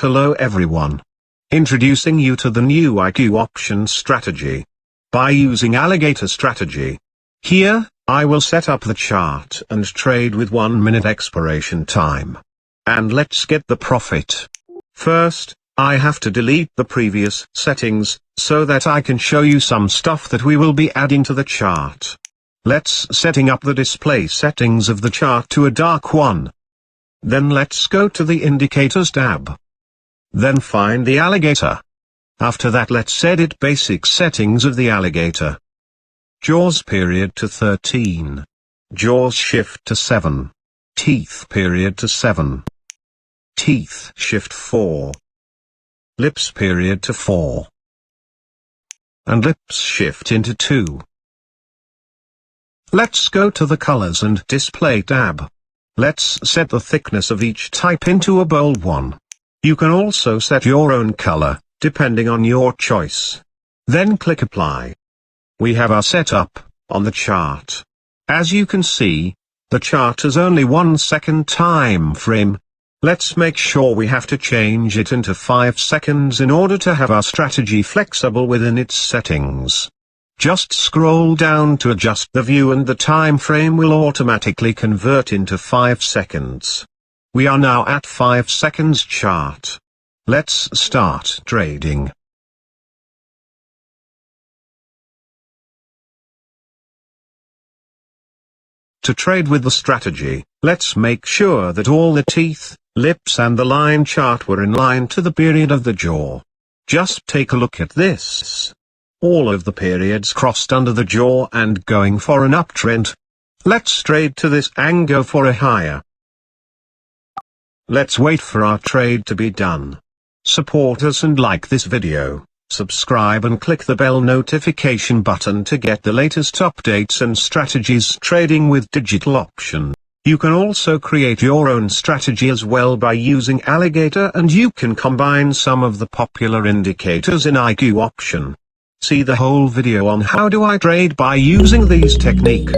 Hello everyone. Introducing you to the new IQ option strategy. By using Alligator strategy. Here, I will set up the chart and trade with 1 minute expiration time. And let's get the profit. First, I have to delete the previous settings, so that I can show you some stuff that we will be adding to the chart. Let's setting up the display settings of the chart to a dark one. Then let's go to the indicators tab. Then find the Alligator. After that let's edit basic settings of the Alligator. Jaws period to 13. Jaws shift to 7. Teeth period to 7. Teeth shift 4. Lips period to 4. And lips shift into 2. Let's go to the colors and display tab. Let's set the thickness of each type into a bold one. You can also set your own color, depending on your choice. Then click apply. We have our setup on the chart. As you can see, the chart has only 1 second time frame. Let's make sure we have to change it into 5 seconds in order to have our strategy flexible within its settings. Just scroll down to adjust the view and the time frame will automatically convert into 5 seconds. We are now at 5 seconds chart. Let's start trading. To trade with the strategy, let's make sure that all the teeth, lips and the line chart were in line to the period of the jaw. Just take a look at this. All of the periods crossed under the jaw and going for an uptrend. Let's trade to this and go for a higher. Let's wait for our trade to be done. Support us and like this video, subscribe and click the bell notification button to get the latest updates and strategies trading with digital option. You can also create your own strategy as well by using Alligator, and you can combine some of the popular indicators in IQ option. See the whole video on how do I trade by using these technique.